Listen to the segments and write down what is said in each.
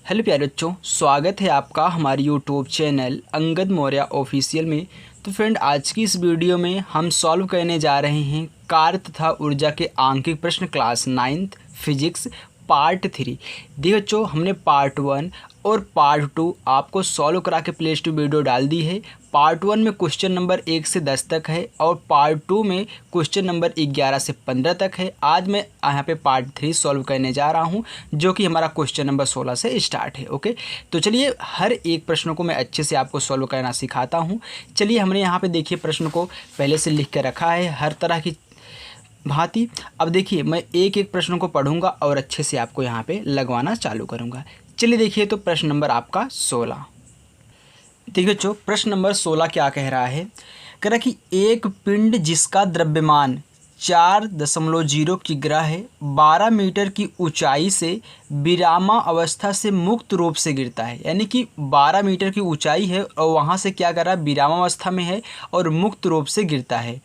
Hello प्यारे बच्चों, स्वागत है आपका हमारे YouTube channel Angad Maurya official में। तो फ्रेंड, आज की इस वीडियो में हम सॉल्व करने जा रहे हैं कार्य तथा ऊर्जा के आंकिक प्रश्न क्लास 9th फिजिक्स पार्ट 3। देखिए बच्चों, हमने पार्ट 1 और पार्ट 2 आपको सॉल्व करा के प्ले लिस्ट वीडियो डाल दी है। पार्ट 1 में क्वेश्चन नंबर 1 से 10 तक है और पार्ट 2 में क्वेश्चन नंबर 11 से 15 तक है। आज मैं यहाँ पे पार्ट 3 सॉल्व करने जा रहा हूँ, जो कि हमारा क्वेश्चन नंबर 16 से स्टार्ट है। ओके, तो चलिए हर एक प्रश्न को मैं अच्छे से आपको सॉल्व करना सिखाता हूँ। चलिए, हमने यहाँ पे देखिए प्रश्न को पहले से लिख के रखा है हर तरह की भांति। अब देखिए, मैं एक एक प्रश्न को पढ़ूंगा और अच्छे से आपको यहाँ पे लगवाना चालू करूँगा। चलिए देखिए, तो प्रश्न नंबर आपका 16। देखिए बच्चों, प्रश्न नंबर 16 क्या कह रहा है। कह रहा कि एक पिंड जिसका द्रव्यमान 4.0 किग्रा है 12 मीटर की ऊंचाई से विरामा अवस्था से मुक्त रूप से गिरता है। यानी कि 12 मीटर की ऊंचाई है और वहाँ से क्या कर रहा है, विरामा अवस्था में है और मुक्त रूप से गिरता है।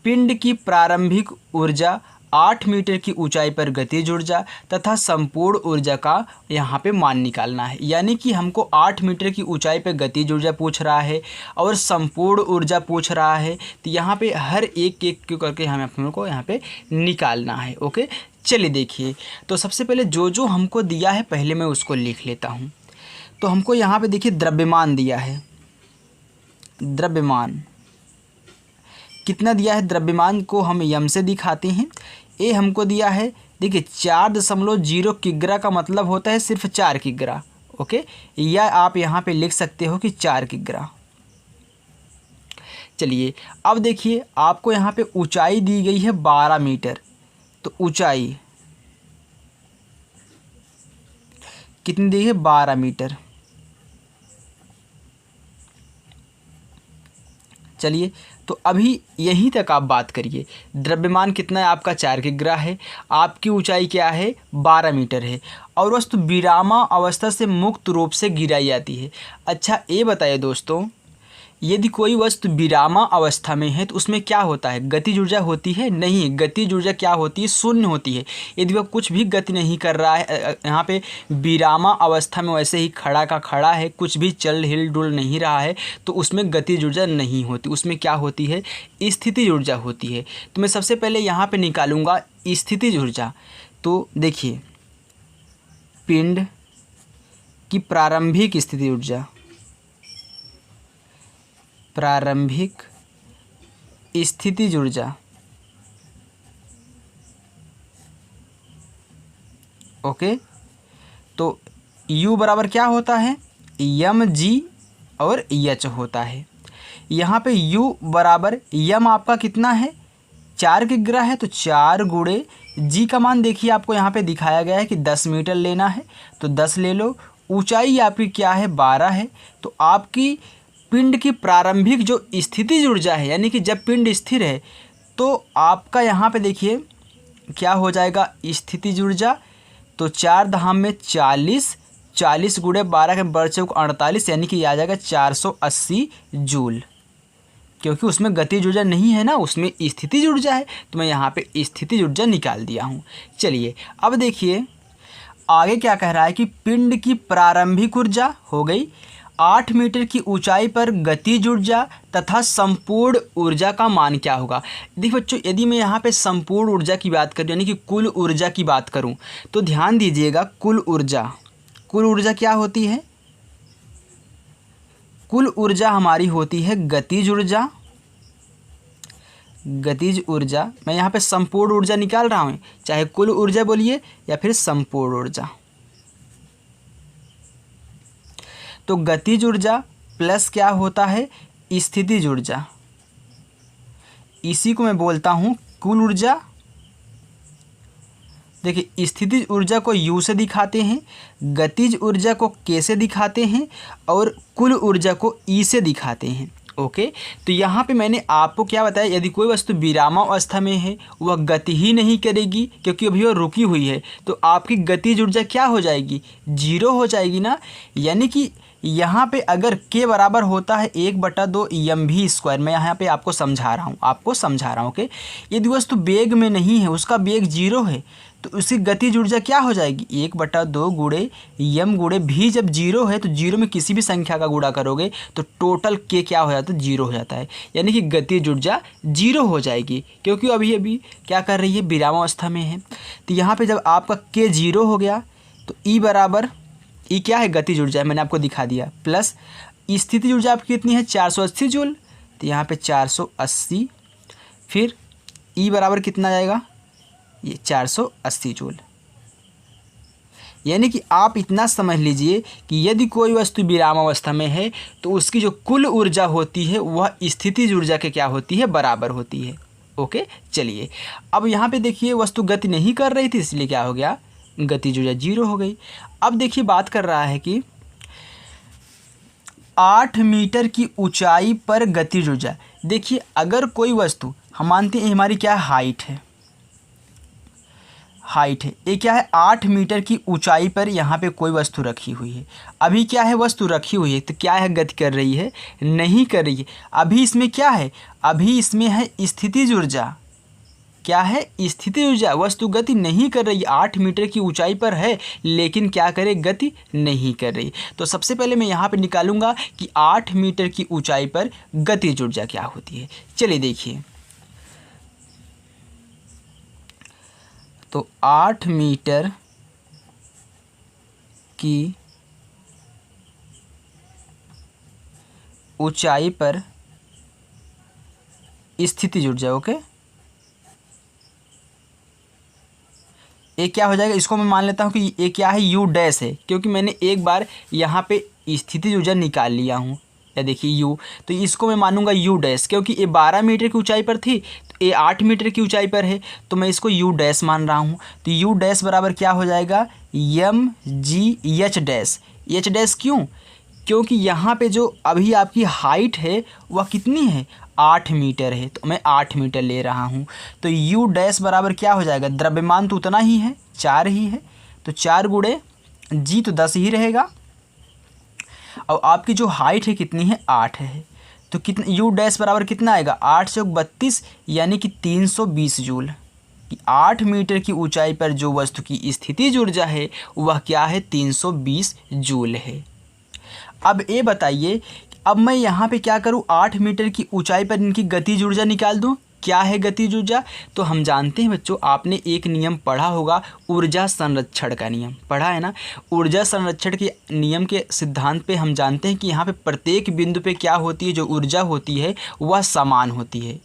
पिंड की प्रारंभिक ऊर्जा 8 मीटर की ऊंचाई पर गतिज ऊर्जा तथा संपूर्ण ऊर्जा का यहाँ पे मान निकालना है। यानी कि हमको 8 मीटर की ऊंचाई पर गतिज ऊर्जा पूछ रहा है और संपूर्ण ऊर्जा पूछ रहा है। तो यहाँ पे हर एक क्यों करके हमें अपने को यहाँ पे निकालना है। ओके, चलिए देखिए, तो सबसे पहले जो जो हमको दिया है पहले मैं उसको लिख लेता हूँ। तो हमको यहाँ पे देखिए द्रव्यमान दिया है। द्रव्यमान कितना दिया है, द्रव्यमान को हम यम से दिखाते हैं। ए हमको दिया है, देखिए 4.0 किग्रा का मतलब होता है सिर्फ 4 किग्रा। ओके, या आप यहाँ पे लिख सकते हो कि 4 किग्रा। चलिए अब देखिए, आपको यहाँ पे ऊंचाई दी गई है 12 मीटर। तो ऊंचाई कितनी दी है, 12 मीटर। चलिए, तो अभी यहीं तक आप बात करिए। द्रव्यमान कितना है आपका, 4 किग्रा है। आपकी ऊंचाई क्या है, 12 मीटर है और वस्तु विरामा अवस्था से मुक्त रूप से गिराई जाती है। अच्छा, ये बताइए दोस्तों, यदि कोई वस्तु विरामा अवस्था में है तो उसमें क्या होता है, गतिज ऊर्जा होती है? नहीं, गतिज ऊर्जा क्या होती है, शून्य होती है। यदि वह कुछ भी गति नहीं कर रहा है, यहाँ पे विरामा अवस्था में वैसे ही खड़ा का खड़ा है, कुछ भी चल हिल डुल नहीं रहा है, तो उसमें गतिज ऊर्जा नहीं होती। उसमें क्या होती है, स्थितिज ऊर्जा होती है। तो मैं सबसे पहले यहाँ पर निकालूंगा स्थितिज ऊर्जा। तो देखिए, पिंड की प्रारंभिक स्थिति ऊर्जा, प्रारंभिक स्थितिज ऊर्जा, ओके। तो U बराबर क्या होता है, mg और h होता है। यहाँ पे U बराबर m आपका कितना है, 4 किग्रा है। तो 4 गुणे g का मान देखिए आपको यहाँ पे दिखाया गया है कि 10 मीटर लेना है, तो 10 ले लो। ऊंचाई आपकी क्या है, 12 है। तो आपकी पिंड की प्रारंभिक जो स्थितिज ऊर्जा है, यानी कि जब पिंड स्थिर है तो आपका यहाँ पे देखिए क्या हो जाएगा, स्थितिज ऊर्जा। तो 4 धाम में 40, 40 गुणे 12 के बढ़ चौक 48, यानी कि आ जाएगा 480 जूल। क्योंकि उसमें गतिज ऊर्जा नहीं है ना, उसमें स्थितिज ऊर्जा है, तो मैं यहाँ पे स्थितिज ऊर्जा निकाल दिया हूँ। चलिए अब देखिए आगे क्या कह रहा है कि पिंड की प्रारंभिक ऊर्जा हो गई 8 मीटर की ऊंचाई पर गतिज ऊर्जा तथा संपूर्ण ऊर्जा का मान क्या होगा। देखिए बच्चों, यदि मैं यहाँ पे संपूर्ण ऊर्जा की बात करूँ, यानी कि कुल ऊर्जा की बात करूँ, तो ध्यान दीजिएगा, कुल ऊर्जा क्या होती है, कुल ऊर्जा हमारी होती है गतिज ऊर्जा। गतिज ऊर्जा, मैं यहाँ पे संपूर्ण ऊर्जा निकाल रहा हूँ, चाहे कुल ऊर्जा बोलिए या फिर संपूर्ण ऊर्जा। तो गतिज ऊर्जा प्लस क्या होता है, स्थितिज ऊर्जा। इसी को मैं बोलता हूँ कुल ऊर्जा। देखिए, स्थितिज ऊर्जा को U से दिखाते हैं, गतिज ऊर्जा को K से दिखाते हैं और कुल ऊर्जा को E से दिखाते हैं। ओके, तो यहाँ पे मैंने आपको क्या बताया, यदि कोई वस्तु विरामा अवस्था में है वह गति ही नहीं करेगी, क्योंकि अभी वह रुकी हुई है, तो आपकी गतिज ऊर्जा क्या हो जाएगी, 0 हो जाएगी ना। यानी कि यहाँ पे अगर K बराबर होता है 1/2 mv², मैं यहाँ पे आपको समझा रहा हूँ, ओके। यदि वस्तु वेग में नहीं है, उसका वेग 0 है, तो उसकी गतिज ऊर्जा क्या हो जाएगी, 1/2 गुणे यम गुणे भी। जब जीरो है तो जीरो में किसी भी संख्या का गुणा करोगे तो टोटल के क्या हो जाता है, जीरो हो जाता है, यानी कि गतिज ऊर्जा जीरो हो जाएगी, क्योंकि अभी क्या कर रही है, विरामावस्था में है। तो यहाँ पे जब आपका के जीरो हो गया तो ई बराबर, ई क्या है, गतिज ऊर्जा है, मैंने आपको दिखा दिया, प्लस स्थितिज ऊर्जा आपकी कितनी है, 480 जूल। तो यहाँ पे 480, फिर ई बराबर कितना जाएगा, ये 480 जूल। यानी कि आप इतना समझ लीजिए कि यदि कोई वस्तु विरामावस्था में है तो उसकी जो कुल ऊर्जा होती है वह स्थितिज ऊर्जा के क्या होती है, बराबर होती है। ओके, चलिए अब यहाँ पे देखिए वस्तु गति नहीं कर रही थी, इसलिए क्या हो गया, गतिज ऊर्जा जीरो हो गई। अब देखिए बात कर रहा है कि 8 मीटर की ऊंचाई पर गतिज ऊर्जा। देखिए अगर कोई वस्तु, हम मानते हैं हमारी क्या हाइट है, ये क्या है, 8 मीटर की ऊंचाई पर यहाँ पे कोई वस्तु रखी हुई है। अभी क्या है, वस्तु रखी हुई है तो क्या है, गति कर रही है, नहीं कर रही है। अभी इसमें क्या है, अभी इसमें है स्थितिज ऊर्जा। क्या है, स्थितिज ऊर्जा, वस्तु गति नहीं कर रही, 8 मीटर की ऊंचाई पर है लेकिन क्या करे, गति नहीं कर रही। तो सबसे पहले मैं यहाँ पे निकालूंगा कि 8 मीटर की ऊंचाई पर गतिज ऊर्जा क्या होती है। चलिए देखिए, तो 8 मीटर की ऊंचाई पर स्थितिज ऊर्जा, ओके, ये क्या हो जाएगा, इसको मैं मान लेता हूँ कि ये क्या है, यू डैश है, क्योंकि मैंने एक बार यहाँ पे स्थितिज ऊर्जा निकाल लिया हूँ। या देखिए यू, तो इसको मैं मानूंगा यू डैश, क्योंकि ये 12 मीटर की ऊंचाई पर थी तो ये 8 मीटर की ऊंचाई पर है, तो मैं इसको यू डैश मान रहा हूँ। तो यू डैश बराबर क्या हो जाएगा, M G H dash. H dash क्यों, क्योंकि यहाँ पे जो अभी आपकी हाइट है वह कितनी है, 8 मीटर है, तो मैं 8 मीटर ले रहा हूँ। तो यू डैश बराबर क्या हो जाएगा, द्रव्यमान तो उतना ही है, 4 ही है, तो 4 गुणे जी तो 10 ही रहेगा, और आपकी जो हाइट है कितनी है, 8 है, तो कितना यू डैश बराबर कितना आएगा, 8 से 32 यानी कि 320 जूल। 8 मीटर की ऊंचाई पर जो वस्तु की स्थितिज ऊर्जा है वह क्या है, 320 जूल है। अब ये बताइए, अब मैं यहाँ पे क्या करूँ, 8 मीटर की ऊंचाई पर इनकी गतिज ऊर्जा निकाल दूँ। क्या है गतिज ऊर्जा, तो हम जानते हैं बच्चों, आपने एक नियम पढ़ा होगा, ऊर्जा संरक्षण का नियम पढ़ा है ना। ऊर्जा संरक्षण के नियम के सिद्धांत पे हम जानते हैं कि यहाँ पे प्रत्येक बिंदु पे क्या होती है, जो ऊर्जा होती है वह समान होती है।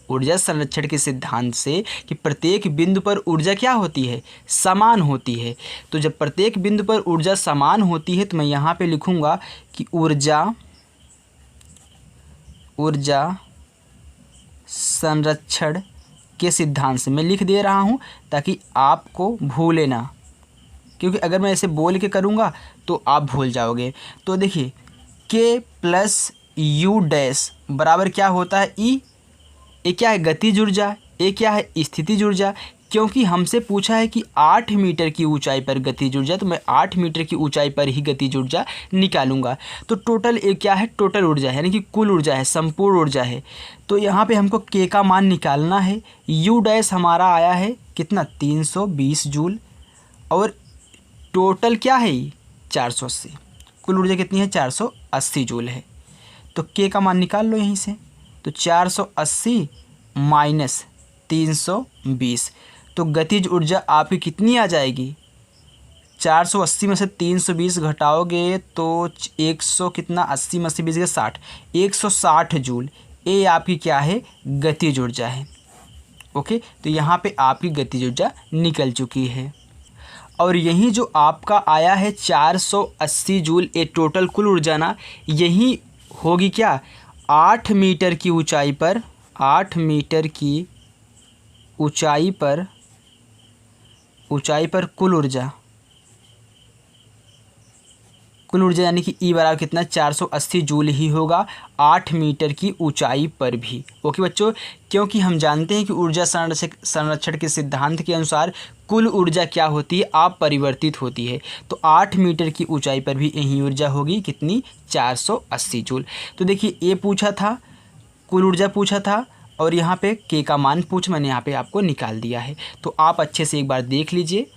ऊर्जा संरक्षण के सिद्धांत से कि प्रत्येक बिंदु पर ऊर्जा क्या होती है, समान होती है। तो जब प्रत्येक बिंदु पर ऊर्जा समान होती है तो मैं यहाँ पे लिखूँगा कि ऊर्जा संरक्षण के सिद्धांत से मैं लिख दे रहा हूँ ताकि आपको भूले ना, क्योंकि अगर मैं ऐसे बोल के करूँगा तो आप भूल जाओगे। तो देखिए के प्लस यू डैश बराबर क्या होता है, ई, ये क्या है, गतिज ऊर्जा, ये क्या है, स्थितिज ऊर्जा। क्योंकि हमसे पूछा है कि 8 मीटर की ऊंचाई पर गतिज ऊर्जा, तो मैं 8 मीटर की ऊंचाई पर ही गतिज ऊर्जा निकालूंगा। तो टोटल ये क्या है, टोटल ऊर्जा है, यानी कि कुल ऊर्जा है, संपूर्ण ऊर्जा है। तो यहाँ पे हमको के का मान निकालना है। यू डैश हमारा आया है कितना, 320 जूल, और टोटल क्या है, 480। कुल ऊर्जा कितनी है, 480 जूल है। तो के का मान निकाल लो यहीं से, तो 480 माइनस 320, तो गतिज ऊर्जा आपकी कितनी आ जाएगी, 480 में से 320 घटाओगे तो 100 कितना, 80 में से 20 के 60, 160 जूल, ये आपकी क्या है, गतिज ऊर्जा है। ओके, तो यहाँ पे आपकी गतिज ऊर्जा निकल चुकी है। और यही जो आपका आया है 480 जूल, ये टोटल कुल ऊर्जा ना, यही होगी क्या, 8 मीटर की ऊंचाई पर, 8 मीटर की ऊंचाई पर कुल ऊर्जा, यानी कि ई बराबर कितना, 480 जूल ही होगा 8 मीटर की ऊंचाई पर भी। ओके बच्चों, क्योंकि हम जानते हैं कि ऊर्जा संरक्षण के सिद्धांत के अनुसार कुल ऊर्जा क्या होती है, अपरिवर्तित होती है। तो 8 मीटर की ऊंचाई पर भी यही ऊर्जा होगी कितनी, 480 जूल। तो देखिए ये पूछा था, कुल ऊर्जा पूछा था, और यहाँ पे के का मान मैंने यहाँ पे आपको निकाल दिया है। तो आप अच्छे से एक बार देख लीजिए,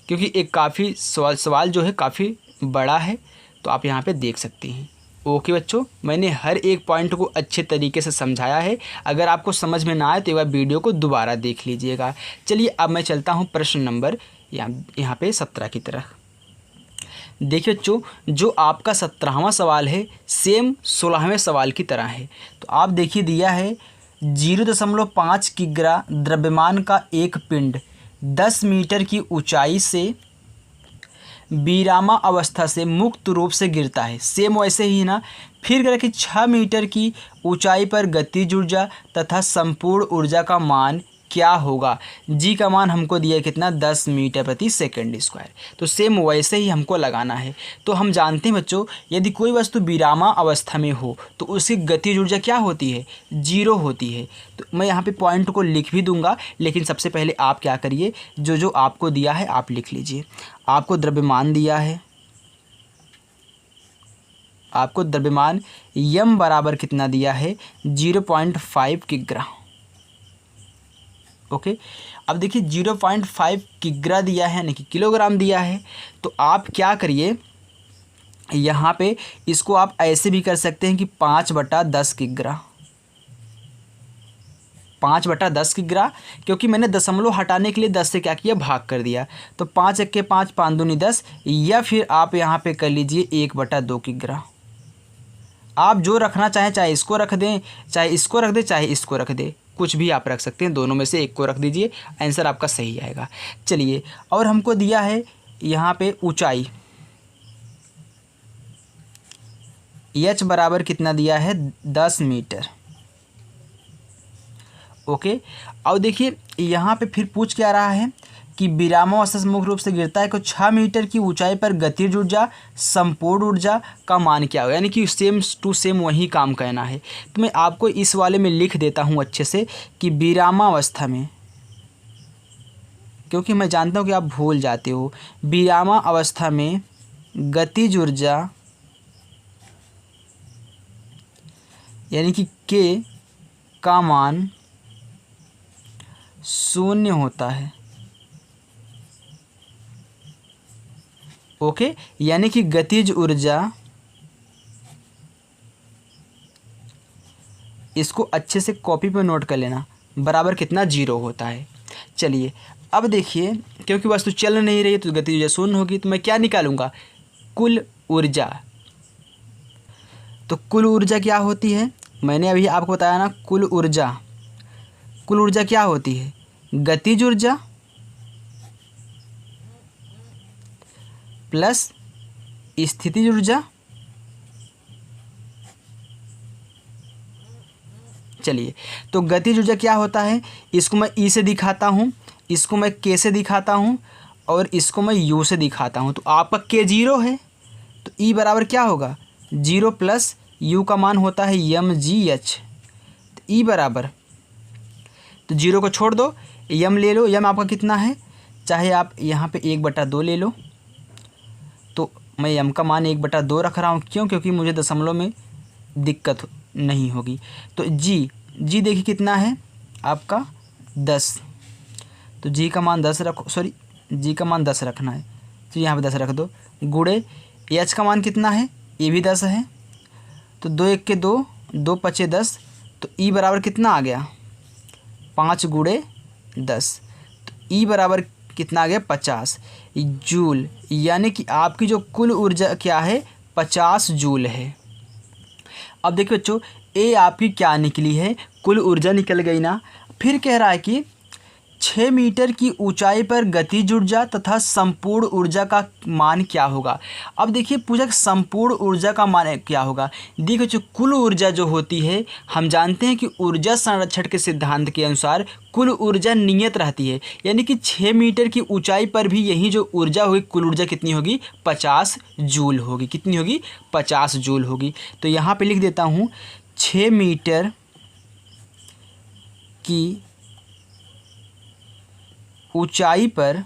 क्योंकि एक काफ़ी सवाल जो है काफ़ी बड़ा है, तो आप यहाँ पे देख सकते हैं। ओके बच्चों, मैंने हर एक पॉइंट को अच्छे तरीके से समझाया है। अगर आपको समझ में ना आए तो एक बार वीडियो को दोबारा देख लीजिएगा। चलिए अब मैं चलता हूँ प्रश्न नंबर यहाँ पे 17 की तरफ। देखिए बच्चों, जो आपका 17वां सवाल है सेम 16वें सवाल की तरह है। तो आप देखिए दिया है 0.5 किग्रा द्रव्यमान का एक पिंड 10 मीटर की ऊंचाई से विरामा अवस्था से मुक्त रूप से गिरता है। सेम वैसे ही ना, फिर करें कि 6 मीटर की ऊंचाई पर गतिज ऊर्जा तथा संपूर्ण ऊर्जा का मान क्या होगा। जी का मान हमको दिया है कितना, 10 मीटर प्रति सेकंड स्क्वायर। तो सेम वैसे ही हमको लगाना है। तो हम जानते हैं बच्चों, यदि कोई वस्तु विरामा अवस्था में हो तो उसकी गतिज ऊर्जा क्या होती है, 0 होती है। तो मैं यहाँ पे पॉइंट को लिख भी दूंगा, लेकिन सबसे पहले आप क्या करिए, जो आपको दिया है आप लिख लीजिए। आपको द्रव्यमान दिया है, आपको द्रव्यमान यम बराबर कितना दिया है, 0.5 किग्रा। ओके, अब देखिए 0.5 किग्रा दिया है, यानी कि किलोग्राम दिया है। तो आप क्या करिए, यहाँ पे इसको आप ऐसे भी कर सकते हैं कि 5/10 किग्रा, 5/10 किग्रा, क्योंकि मैंने दशमलव हटाने के लिए 10 से क्या किया, भाग कर दिया। तो 5 × 5 5 दूनी 10, या फिर आप यहाँ पे कर लीजिए 1/2 किग्रा। आप जो रखना चाहें, चाहे इसको रख दें, चाहे इसको रख दें, चाहे इसको रख दें, कुछ भी आप रख सकते हैं, दोनों में से एक को रख दीजिए, आंसर आपका सही आएगा। चलिए, और हमको दिया है यहाँ पे ऊंचाई, एच बराबर कितना दिया है, 10 मीटर। ओके, अब देखिए यहाँ पे फिर पूछ क्या रहा है कि विरामावस्था से मुख्य रूप से गिरता है, को 6 मीटर की ऊंचाई पर गतिज ऊर्जा संपूर्ण ऊर्जा का मान क्या होगा, यानी कि सेम टू सेम वही काम कहना है। तो मैं आपको इस वाले में लिख देता हूँ अच्छे से कि विरामावस्था में, क्योंकि मैं जानता हूँ कि आप भूल जाते हो, विरामा अवस्था में गतिज ऊर्जा यानी कि के का मान 0 होता है। ओके, यानी कि गतिज ऊर्जा, इसको अच्छे से कॉपी पे नोट कर लेना, बराबर कितना, 0 होता है। चलिए अब देखिए, क्योंकि वस्तु चल नहीं रही है तो गतिज ऊर्जा 0 होगी। तो मैं क्या निकालूंगा, कुल ऊर्जा। तो कुल ऊर्जा क्या होती है, मैंने अभी आपको बताया ना, कुल ऊर्जा क्या होती है, गतिज ऊर्जा प्लस स्थितिज ऊर्जा। चलिए, तो गतिज ऊर्जा क्या होता है, इसको मैं ई से दिखाता हूँ, इसको मैं के से दिखाता हूँ, और इसको मैं यू से दिखाता हूँ। तो आपका के 0 है, तो ई बराबर क्या होगा, 0 प्लस यू का मान होता है mgh। तो ई बराबर, तो 0 को छोड़ दो, यम ले लो, यम आपका कितना है, चाहे आप यहाँ पे 1/2 ले लो। तो मैं यम का मान 1/2 रख रहा हूँ, क्यों, क्योंकि मुझे दशमलव में दिक्कत नहीं होगी। तो जी देखिए कितना है आपका, 10। तो जी का मान 10 रखो, सॉरी जी का मान 10 रखना है, तो यहाँ पे 10 रख दो, गुणे एच का मान कितना है, ये भी 10 है। तो 2 1 के 2, 2 5 10, तो ई बराबर कितना आ गया, 5 × 10। तो ई बराबर कितना आ गया, 50 जूल, यानी कि आपकी जो कुल ऊर्जा क्या है, 50 जूल है। अब देखिए बच्चों, ए आपकी क्या निकली है, कुल ऊर्जा निकल गई ना। फिर कह रहा है कि 6 मीटर की ऊंचाई पर गतिज ऊर्जा तथा संपूर्ण ऊर्जा का मान क्या होगा। अब देखिए पूछा संपूर्ण ऊर्जा का मान क्या होगा। देखिए जो कुल ऊर्जा जो होती है, हम जानते हैं कि ऊर्जा संरक्षण के सिद्धांत के अनुसार कुल ऊर्जा नियत रहती है, यानी कि 6 मीटर की ऊंचाई पर भी यही जो ऊर्जा होगी, कुल ऊर्जा कितनी होगी, 50 जूल होगी। कितनी होगी, 50 जूल होगी। तो यहाँ पे लिख देता हूँ 6 मीटर की ऊंचाई पर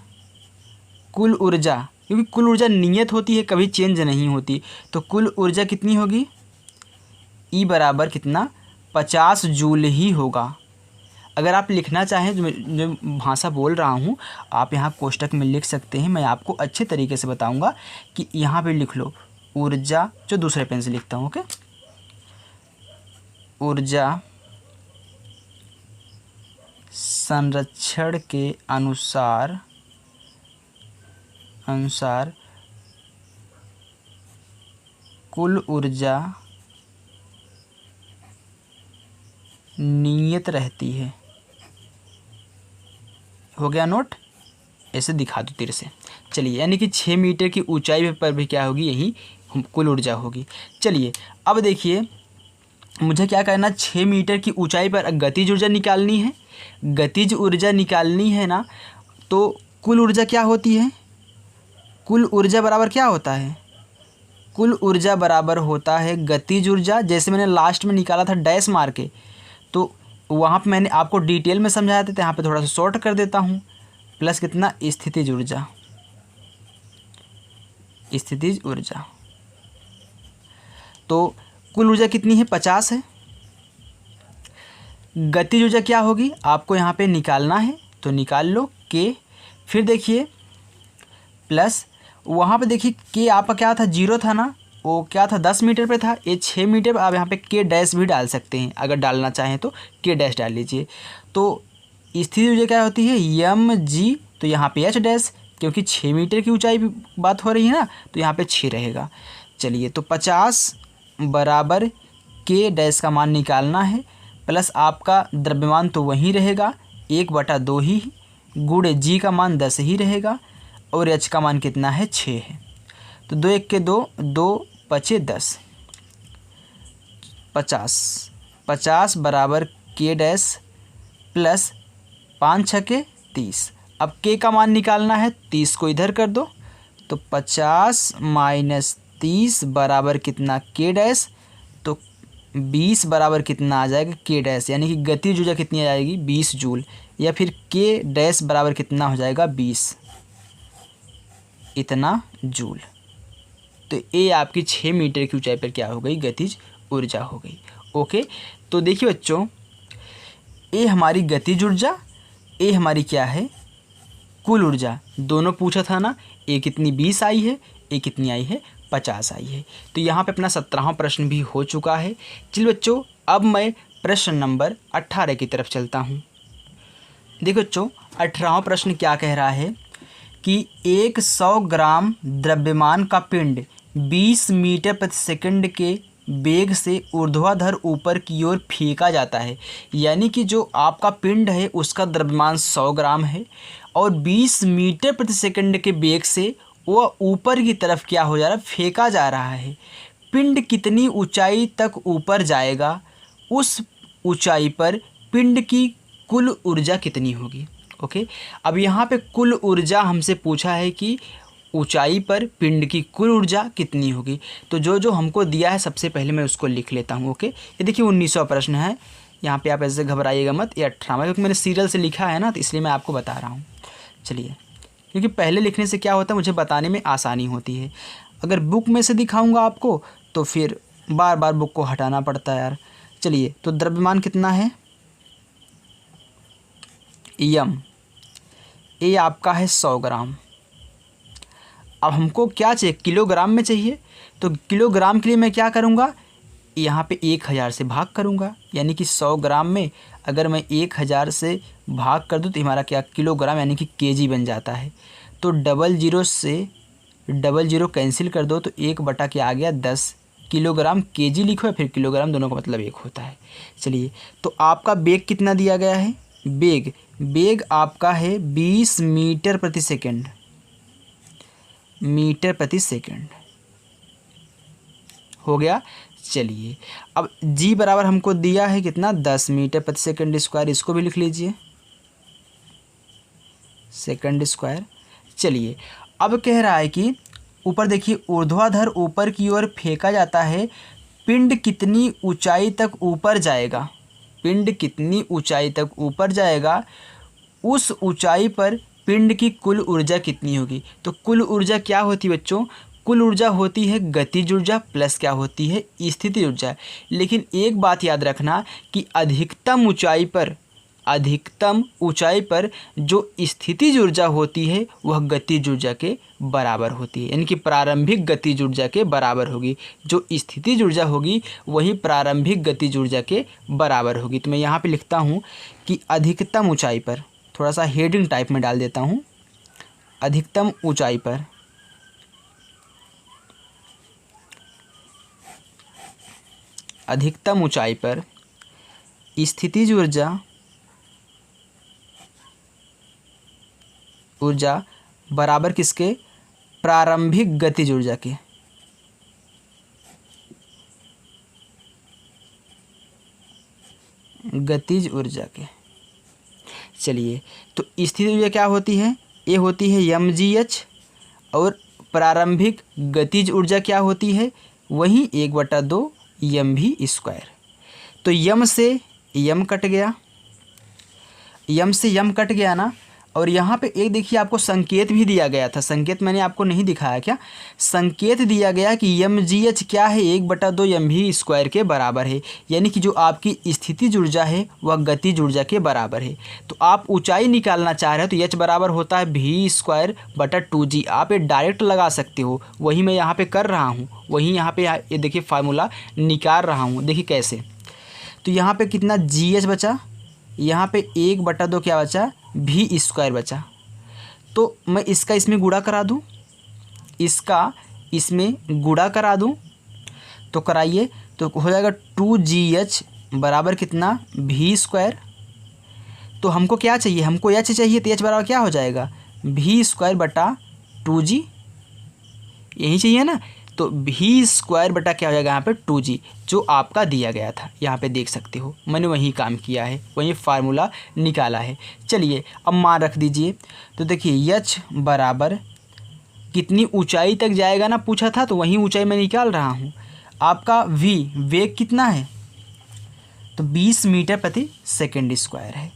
कुल ऊर्जा, क्योंकि कुल ऊर्जा नियत होती है, कभी चेंज नहीं होती, तो कुल ऊर्जा कितनी होगी, ई बराबर कितना, 50 जूल ही होगा। अगर आप लिखना चाहें जो भाषा बोल रहा हूँ आप यहाँ कोष्टक में लिख सकते हैं। मैं आपको अच्छे तरीके से बताऊँगा कि यहाँ पे लिख लो ऊर्जा, जो दूसरे पेन से लिखता हूँ। ओके, ऊर्जा संरक्षण के अनुसार कुल ऊर्जा नियत रहती है। हो गया नोट? ऐसे दिखा दो तीर से। चलिए, यानी कि 6 मीटर की ऊंचाई पर भी क्या होगी, यही कुल ऊर्जा होगी। चलिए अब देखिए मुझे क्या करना, 6 मीटर की ऊंचाई पर गतिज ऊर्जा निकालनी है। गतिज ऊर्जा निकालनी है ना, तो कुल ऊर्जा क्या होती है, कुल ऊर्जा बराबर क्या होता है, कुल ऊर्जा बराबर होता है गतिज ऊर्जा। जैसे मैंने लास्ट में निकाला था डैश मार के, तो वहाँ पे मैंने आपको डिटेल में समझाया था, तो यहाँ पे थोड़ा सा शॉर्ट कर देता हूँ। प्लस कितना, स्थितिज ऊर्जा, स्थितिज ऊर्जा। तो कुल ऊर्जा कितनी है, 50 है। गतिज ऊर्जा क्या होगी आपको यहाँ पे निकालना है, तो निकाल लो के। फिर देखिए प्लस वहाँ पे देखिए के आपका क्या था, 0 था ना, वो क्या था 10 मीटर पे था, ये 6 मीटर पे। आप यहाँ पे के डैश भी डाल सकते हैं, अगर डालना चाहें तो के डैश डाल लीजिए। तो स्थिति ऊर्जा क्या होती है, यम जी, तो यहाँ पे एच डैश, क्योंकि 6 मीटर की ऊंचाई बात हो रही है ना, तो यहाँ पे 6 रहेगा। चलिए, तो 50 बराबर के डैश का मान निकालना है, प्लस आपका द्रव्यमान तो वहीं रहेगा 1/2 ही, गुणे जी का मान 10 ही रहेगा, और एच का मान कितना है, 6 है। तो 2 1 के 2, 2 5 10, 50 बराबर के डैश प्लस 5 6 30। अब के का मान निकालना है, 30 को इधर कर दो, तो 50 माइनस 30 बराबर कितना, के डैश, तो 20 बराबर कितना आ जाएगा, के डैश, यानी कि गतिज ऊर्जा कितनी आ जाएगी, 20 जूल, या फिर के डैश बराबर कितना हो जाएगा, 20 इतना जूल। तो ये आपकी 6 मीटर की ऊंचाई पर क्या हो गई, गतिज ऊर्जा हो गई। ओके, तो देखिए बच्चों, ये हमारी गतिज ऊर्जा, ये हमारी क्या है, कुल ऊर्जा। दोनों पूछा था ना, एक कितनी 20 आई है, एक कितनी आई है, 50 आई है। तो यहाँ पे अपना 17वां प्रश्न भी हो चुका है। चलिए बच्चों, अब मैं प्रश्न नंबर 18 की तरफ चलता हूँ। देखो बच्चों, 18वां प्रश्न क्या कह रहा है कि एक 100 ग्राम द्रव्यमान का पिंड 20 मीटर प्रति सेकंड के वेग से ऊर्ध्वाधर ऊपर की ओर फेंका जाता है। यानी कि जो आपका पिंड है उसका द्रव्यमान 100 ग्राम है, और 20 मीटर प्रति सेकंड के वेग से वह ऊपर की तरफ क्या हो जा रहा है, फेंका जा रहा है। पिंड कितनी ऊंचाई तक ऊपर जाएगा, उस ऊंचाई पर पिंड की कुल ऊर्जा कितनी होगी। ओके, अब यहाँ पे कुल ऊर्जा हमसे पूछा है कि ऊंचाई पर पिंड की कुल ऊर्जा कितनी होगी। तो जो जो हमको दिया है सबसे पहले मैं उसको लिख लेता हूँ। ओके, ये देखिए 19वां प्रश्न है। यहाँ पे आप ऐसे घबराइएगा मत, ये 18वां, क्योंकि मैंने सीरियल से लिखा है ना, तो इसलिए मैं आपको बता रहा हूँ। चलिए, क्योंकि पहले लिखने से क्या होता है, मुझे बताने में आसानी होती है। अगर बुक में से दिखाऊँगा आपको तो फिर बार बार बुक को हटाना पड़ता है यार। चलिए, तो द्रव्यमान कितना है, यम, ये आपका है 100 ग्राम। अब हमको क्या चाहिए, किलोग्राम में चाहिए। तो किलोग्राम के लिए मैं क्या करूँगा, यहाँ पे 1000 से भाग करूँगा, यानी कि 100 ग्राम में अगर मैं 1000 से भाग कर दूँ तो हमारा क्या, किलोग्राम, यानी कि केजी बन जाता है। तो 00 से 00 कैंसिल कर दो, तो 1 क्या आ गया, 10 किलोग्राम। केजी लिखो या फिर किलोग्राम, दोनों का मतलब एक होता है। चलिए, तो आपका वेग कितना दिया गया है, वेग आपका है 20 मीटर प्रति सेकंड, मीटर प्रति सेकंड हो गया। चलिए, अब जी बराबर हमको दिया है कितना, 10 मीटर प्रति सेकंड स्क्वायर, इसको भी लिख लीजिए, सेकंड स्क्वायर। चलिए, अब कह रहा है कि ऊपर देखिए, ऊर्ध्वाधर ऊपर की ओर फेंका जाता है, पिंड कितनी ऊंचाई तक ऊपर जाएगा, पिंड कितनी ऊंचाई तक ऊपर जाएगा, उस ऊंचाई पर पिंड की कुल ऊर्जा कितनी होगी। तो कुल ऊर्जा क्या होती है बच्चों, कुल ऊर्जा होती है गतिज ऊर्जा प्लस क्या होती है स्थितिज ऊर्जा। लेकिन एक बात याद रखना कि अधिकतम ऊंचाई पर जो स्थितिज ऊर्जा होती है वह गतिज ऊर्जा के बराबर होती है, यानी कि प्रारंभिक गतिज ऊर्जा के बराबर होगी। जो स्थितिज ऊर्जा होगी वही प्रारंभिक गतिज ऊर्जा के बराबर होगी। तो मैं यहाँ पे लिखता हूँ कि अधिकतम ऊंचाई पर, थोड़ा सा हेडिंग टाइप में डाल देता हूँ, अधिकतम ऊंचाई पर स्थितिज ऊर्जा बराबर किसके, प्रारंभिक गतिज ऊर्जा के। गतिज ऊर्जा के। चलिए, तो स्थितिज ऊर्जा क्या होती है, ये होती है mgh, और प्रारंभिक गतिज ऊर्जा क्या होती है, वही 1/2 mv²। तो यम से यम कट गया, ना। और यहाँ पे एक देखिए आपको संकेत भी दिया गया था, संकेत मैंने आपको नहीं दिखाया क्या, संकेत दिया गया कि mgh क्या है 1/2 mv² के बराबर है, यानी कि जो आपकी स्थितिज ऊर्जा है वह गतिज ऊर्जा के बराबर है। तो आप ऊंचाई निकालना चाह रहे हो तो h बराबर होता है v²/2g। आप ये डायरेक्ट लगा सकते हो, वही मैं यहाँ पे कर रहा हूँ, वही यहाँ पे ये देखिए फार्मूला निकाल रहा हूँ। देखिए कैसे, तो यहाँ पे कितना gh बचा, यहाँ पे 1/2 क्या बचा, v² बचा। तो मैं इसका इसमें गुणा करा दूँ, तो कराइए, तो हो जाएगा 2gh बराबर कितना, v²। तो हमको क्या चाहिए, हमको h चाहिए, तो h बराबर क्या हो जाएगा, v²/2g, यही चाहिए ना। तो v² बटा क्या हो जाएगा यहाँ पे 2g, जो आपका दिया गया था, यहाँ पे देख सकते हो मैंने वही काम किया है, वही फार्मूला निकाला है। चलिए अब मान रख दीजिए, तो देखिए h बराबर कितनी ऊंचाई तक जाएगा ना पूछा था, तो वही ऊंचाई मैं निकाल रहा हूँ। आपका v वेग कितना है, तो 20 मीटर प्रति सेकेंड स्क्वायर है।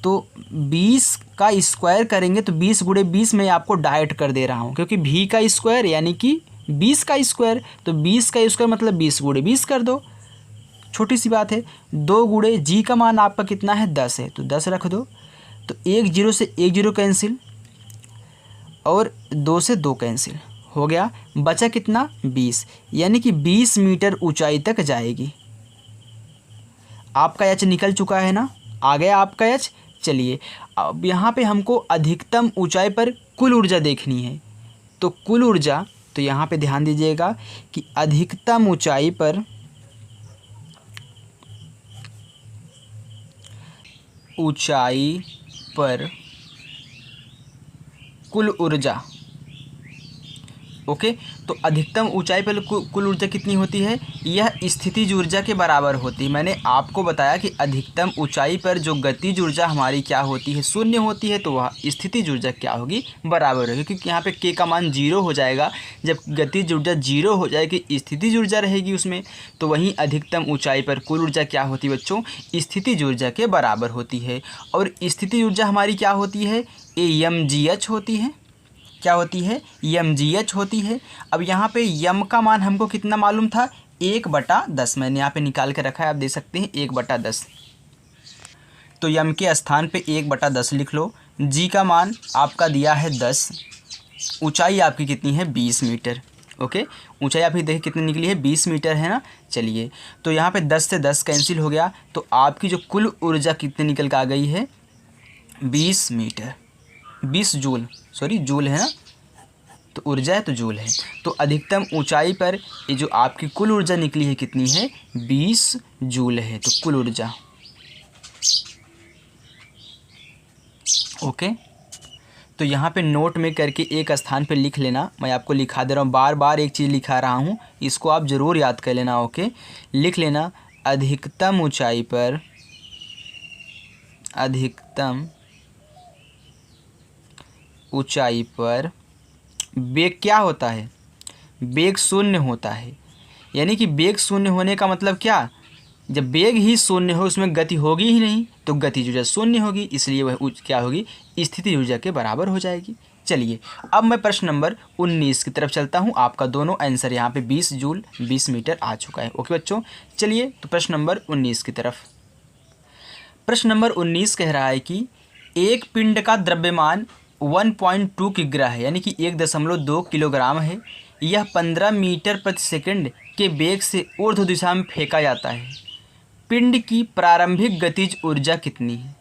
तो 20 का स्क्वायर करेंगे तो 20 × 20 मैं आपको डायरेक्ट कर दे रहा हूँ, क्योंकि v का स्क्वायर यानी कि 20 का स्क्वायर, तो 20 का स्क्वायर मतलब 20 × 20 कर दो, छोटी सी बात है। 2 × g का मान आपका कितना है, 10 है, तो 10 रख दो। तो 1 0 से 1 0 कैंसिल, और 2 से 2 कैंसिल हो गया, बचा कितना 20, यानी कि 20 मीटर ऊंचाई तक जाएगी। आपका h निकल चुका है ना, आ गया आपका h। चलिए अब यहाँ पे हमको अधिकतम ऊंचाई पर कुल ऊर्जा देखनी है, तो कुल ऊर्जा, तो यहाँ पे ध्यान दीजिएगा कि अधिकतम ऊंचाई पर कुल ऊर्जा, ओके। तो अधिकतम ऊंचाई पर कुल ऊर्जा कितनी होती है, यह स्थितिज ऊर्जा के बराबर होती है। मैंने आपको बताया कि अधिकतम ऊंचाई पर जो गतिज ऊर्जा हमारी क्या होती है, शून्य होती है, तो वह स्थितिज ऊर्जा क्या होगी, बराबर होगी, क्योंकि यहाँ पे k का मान 0 हो जाएगा। जब गतिज ऊर्जा 0 हो जाएगी, स्थितिज ऊर्जा रहेगी उसमें, तो वहीं अधिकतम ऊँचाई पर कुल ऊर्जा क्या होती है बच्चों, स्थितिज ऊर्जा के बराबर होती है। और स्थितिज ऊर्जा हमारी क्या होती है, ये mgh होती है, क्या होती है, mgh होती है। अब यहाँ पे यम का मान हमको कितना मालूम था, 1/10, मैंने यहाँ पे निकाल के रखा है, आप देख सकते हैं 1/10। तो यम के स्थान पे 1/10 लिख लो। जी का मान आपका दिया है 10, ऊंचाई आपकी कितनी है 20 मीटर, ओके। ऊंचाई आपकी देखिए कितनी निकली है, 20 मीटर है ना। चलिए, तो यहाँ पे 10 से 10 कैंसिल हो गया, तो आपकी जो कुल ऊर्जा कितनी निकल के आ गई है, 20 मीटर, 20 जूल, सॉरी जूल है ना, तो ऊर्जा है तो जूल है। तो अधिकतम ऊंचाई पर ये जो आपकी कुल ऊर्जा निकली है कितनी है, 20 जूल है, तो कुल ऊर्जा, ओके। तो यहाँ पे नोट में करके एक स्थान पे लिख लेना, मैं आपको लिखा दे रहा हूँ, बार बार एक चीज़ लिखा रहा हूँ, इसको आप ज़रूर याद कर लेना, ओके। लिख लेना, अधिकतम ऊंचाई पर वेग क्या होता है, वेग शून्य होता है। यानी कि वेग शून्य होने का मतलब क्या, जब वेग ही शून्य हो, उसमें गति होगी ही नहीं, तो गतिज ऊर्जा शून्य होगी, इसलिए वह क्या होगी, स्थितिज ऊर्जा के बराबर हो जाएगी। चलिए अब मैं प्रश्न नंबर 19 की तरफ चलता हूँ। आपका दोनों आंसर यहाँ पे 20 जूल 20 मीटर आ चुका है। ओके बच्चों, चलिए तो प्रश्न नंबर 19 की तरफ। प्रश्न नंबर 19 कह रहा है कि एक पिंड का द्रव्यमान 1.2 किग्रा है, यानी कि 1.2 किलोग्राम है। यह 15 मीटर प्रति सेकंड के वेग से ऊर्ध्व दिशा में फेंका जाता है। पिंड की प्रारंभिक गतिज ऊर्जा कितनी है?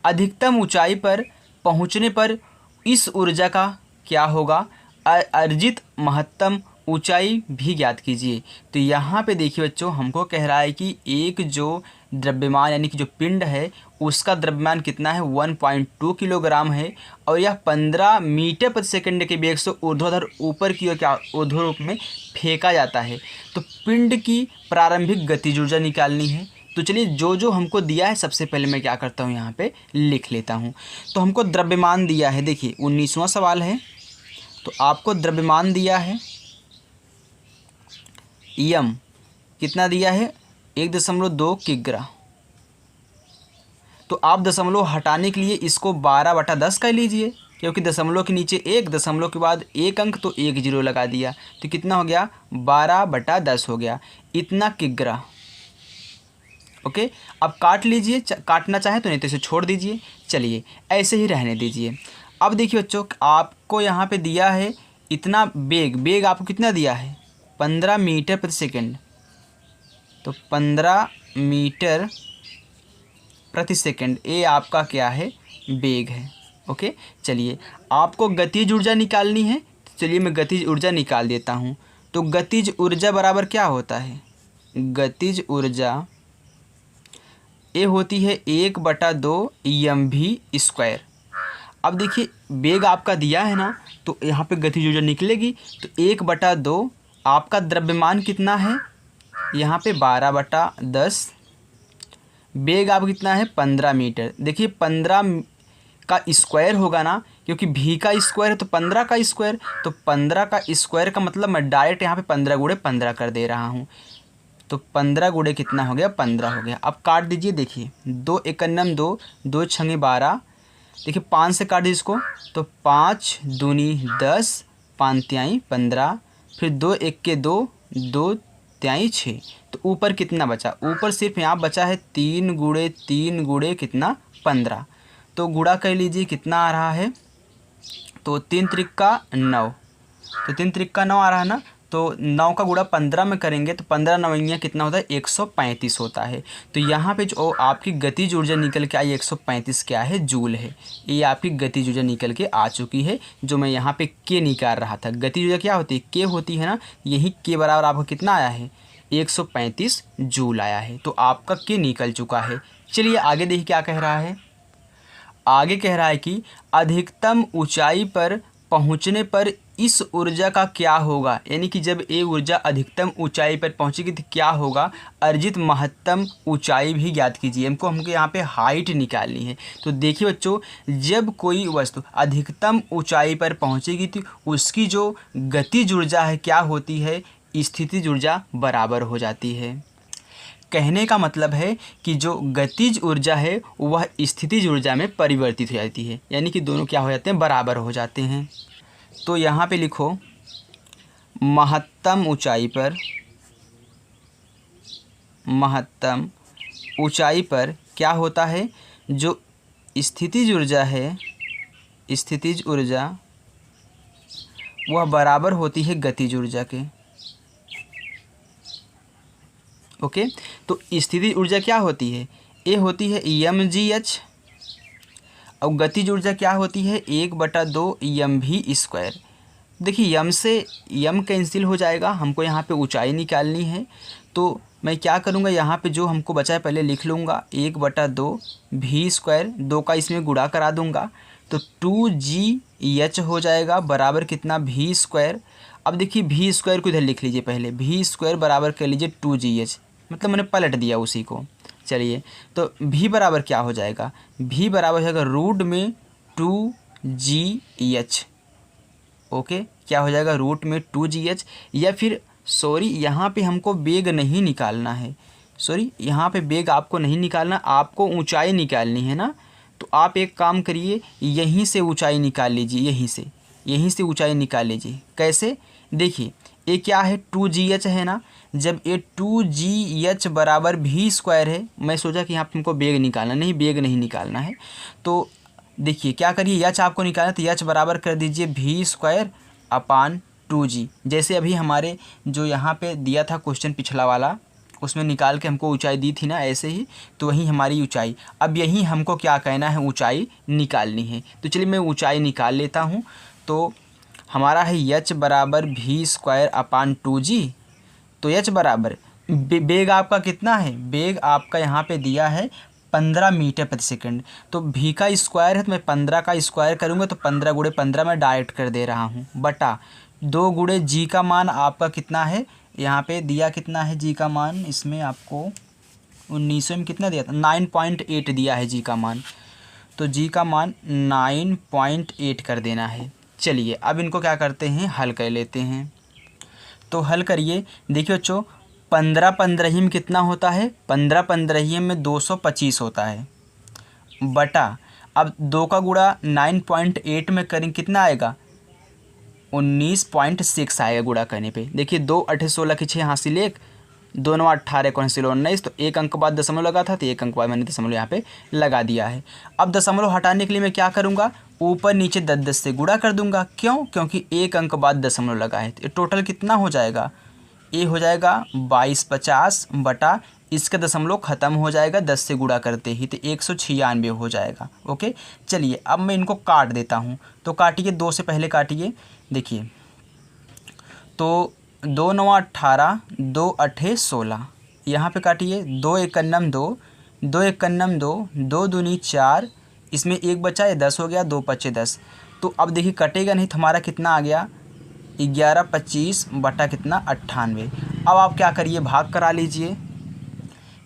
अधिकतम ऊंचाई पर पहुंचने पर इस ऊर्जा का क्या होगा? अर्जित महत्तम ऊंचाई भी ज्ञात कीजिए। तो यहाँ पे देखिए बच्चों, हमको कह रहा है कि एक जो द्रव्यमान यानी कि जो पिंड है उसका द्रव्यमान कितना है? 1.2 किलोग्राम है और यह 15 मीटर प्रति सेकंड के वेग से ऊर्ध्वाधर ऊपर की ओर क्या ऊर्ध्व रूप में फेंका जाता है। तो पिंड की प्रारंभिक गतिज ऊर्जा निकालनी है। तो चलिए जो जो हमको दिया है सबसे पहले मैं क्या करता हूँ, यहाँ पे लिख लेता हूँ। तो हमको द्रव्यमान दिया है, देखिए 19वां सवाल है। तो आपको द्रव्यमान दिया है यम, कितना दिया है? 1.2 किग्रा। तो आप दशमलव हटाने के लिए इसको 12/10 कर लीजिए, क्योंकि दशमलव के नीचे एक, दशमलव के बाद एक अंक, तो 1 जीरो लगा दिया। तो कितना हो गया? 12/10 हो गया, इतना किग्रा। ओके, अब काट लीजिए, काटना चाहे तो, नहीं तो इसे छोड़ दीजिए। चलिए ऐसे ही रहने दीजिए। अब देखिए बच्चों, आपको यहाँ पे दिया है इतना वेग आपको कितना दिया है? 15 मीटर प्रति सेकंड। तो 15 मीटर प्रति सेकंड ये आपका क्या है? वेग है। ओके, चलिए आपको गतिज ऊर्जा निकालनी है। चलिए मैं गतिज ऊर्जा निकाल देता हूँ। तो गतिज ऊर्जा बराबर क्या होता है? गतिज ऊर्जा ये होती है 1/2 mv²। अब देखिए वेग आपका दिया है ना, तो यहाँ पे गतिज ऊर्जा निकलेगी। तो 1/2 आपका द्रव्यमान कितना है? यहाँ पे 12/10। वेग आप कितना है? 15 मीटर। देखिए 15 का स्क्वायर होगा ना, क्योंकि v का स्क्वायर है तो 15 का स्क्वायर। तो 15 का स्क्वायर का मतलब मैं डायरेक्ट यहाँ पे 15 गुणे 15 कर दे रहा हूँ। तो 15 गुणे कितना हो गया? 15 हो गया। अब काट दीजिए, देखिए 2 एकन्नम 2, 2 छंगे 12। देखिए 5 से काट दीजिए इसको, तो 5 दूनी 10, 5 तिहाई 15, फिर 2 1 2, 2 तिहाई 6। तो ऊपर कितना बचा? ऊपर सिर्फ यहाँ बचा है 3 गुणे 3 गुणे कितना? 15। तो गुणा कर लीजिए, कितना आ रहा है? तो 3 त्रिक्का 9। तो 3 त्रिक्का 9 आ रहा है ना। तो 9 का गुणा 15 में करेंगे तो 15 नवैया कितना होता है? 135 होता है। तो यहाँ पे जो आपकी गतिज ऊर्जा निकल के आई 135 क्या है? जूल है। ये आपकी गतिज ऊर्जा निकल के आ चुकी है, जो मैं यहाँ पे के निकाल रहा था। गतिज ऊर्जा क्या होती है? के होती है ना। यही के बराबर आपको कितना आया है? 135 जूल आया है। तो आपका के निकल चुका है। चलिए आगे देखिए क्या कह रहा है। आगे कह रहा है कि अधिकतम ऊंचाई पर पहुंचने पर इस ऊर्जा का क्या होगा? यानी कि जब ये ऊर्जा अधिकतम ऊंचाई पर पहुंचेगी तो क्या होगा? अर्जित महत्तम ऊंचाई भी ज्ञात कीजिए। हमको यहाँ पे हाइट निकालनी है। तो देखिए बच्चों, जब कोई वस्तु अधिकतम ऊंचाई पर पहुंचेगी तो उसकी जो गतिज ऊर्जा है क्या होती है? स्थितिज ऊर्जा बराबर हो जाती है। कहने का मतलब है कि जो गतिज ऊर्जा है वह स्थितिज ऊर्जा में परिवर्तित हो जाती है, यानी कि दोनों क्या हो जाते हैं? बराबर हो जाते हैं। तो यहाँ पे लिखो महत्तम ऊंचाई पर क्या होता है? जो स्थितिज ऊर्जा है, स्थितिज ऊर्जा वह बराबर होती है गतिज ऊर्जा के। ओके, तो स्थितिज ऊर्जा क्या होती है? ये होती है mgh और गतिज ऊर्जा क्या होती है? 1/2 mv²। देखिए यम से यम कैंसिल हो जाएगा, हमको यहाँ पे ऊंचाई निकालनी है। तो मैं क्या करूँगा, यहाँ पे जो हमको बचा है पहले लिख लूँगा 1/2 v², 2 का इसमें गुणा करा दूँगा तो 2gh हो जाएगा, बराबर कितना? v²। अब देखिए v² को इधर लिख लीजिए, पहले v² बराबर कर लीजिए 2gh, मतलब मैंने पलट दिया उसी को। चलिए तो v बराबर क्या हो जाएगा? v बराबर हो जाएगा रूट में 2gh। ओके, क्या हो जाएगा? रूट में 2gh। या फिर सॉरी, यहाँ पे हमको वेग नहीं निकालना है। सॉरी, यहाँ पे वेग आपको नहीं निकालना, आपको ऊंचाई निकालनी है ना। तो आप एक काम करिए, यहीं से ऊंचाई निकाल लीजिए, यहीं से ऊंचाई निकाल लीजिए। कैसे? देखिए ये क्या है, 2GH है ना। जब ये 2GH बराबर v² है, मैं सोचा कि यहाँ पे हमको बेग निकालना, नहीं बेग नहीं निकालना है। तो देखिए क्या करिए, एच आपको निकालना तो एच बराबर कर दीजिए v² अपान 2g। जैसे अभी हमारे जो यहाँ पे दिया था क्वेश्चन पिछला वाला, उसमें निकाल के हमको ऊंचाई दी थी ना, ऐसे ही तो वही हमारी ऊंचाई। अब यही हमको क्या कहना है, ऊंचाई निकालनी है। तो चलिए मैं ऊंचाई निकाल लेता हूँ। तो हमारा है h बराबर v² अपान 2g। तो h बराबर बेग आपका कितना है, बेग आपका यहाँ पे दिया है 15 मीटर प्रति सेकंड। तो v का स्क्वायर है तो मैं 15 का स्क्वायर करूँगा, तो 15 गुणे 15 मैं डायरेक्ट कर दे रहा हूँ, बटा 2 गुणे g का मान आपका कितना है, यहाँ पे दिया कितना है g का मान, इसमें आपको 1900 में कितना दिया था, 9.8 दिया है g का मान। तो g का मान 9.8 कर देना है। चलिए अब इनको क्या करते हैं, हल कर लेते हैं। तो हल करिए, देखिए बच्चों 15 15 में कितना होता है, 15 15 में 225 होता है, बटा अब 2 का गुणा 9.8 में करें कितना आएगा, 19.6 आएगा गुणा करने पे। देखिए 2 8 16 की 6 हासिल 1, 2 9 18 को हासिल 19, तो एक अंक बाद दशमलव लगा था, तो एक अंक बाद मैंने दशमलव यहाँ पे लगा दिया है। अब दशमलव हटाने के लिए मैं क्या करूँगा, ऊपर नीचे 10 10 से गुणा कर दूंगा। क्यों? क्योंकि एक अंक बाद दशमलव लगा है। तो टोटल कितना हो जाएगा, ये हो जाएगा 2250 बटा इसका दशमलव ख़त्म हो जाएगा 10 से गुणा करते ही, तो 196 हो जाएगा। ओके चलिए अब मैं इनको काट देता हूँ। तो काटिए, 2 से पहले काटिए। देखिए तो 2 9 18, 2 8 16, यहाँ पे काटिए, 2 1 2, 2 1 2, 2 दूनी 4, इसमें एक बचा है 10 हो गया, 2 5 10। तो अब देखिए कटेगा नहीं, तो हमारा कितना आ गया 1125 बटा कितना 98। अब आप क्या करिए, भाग करा लीजिए।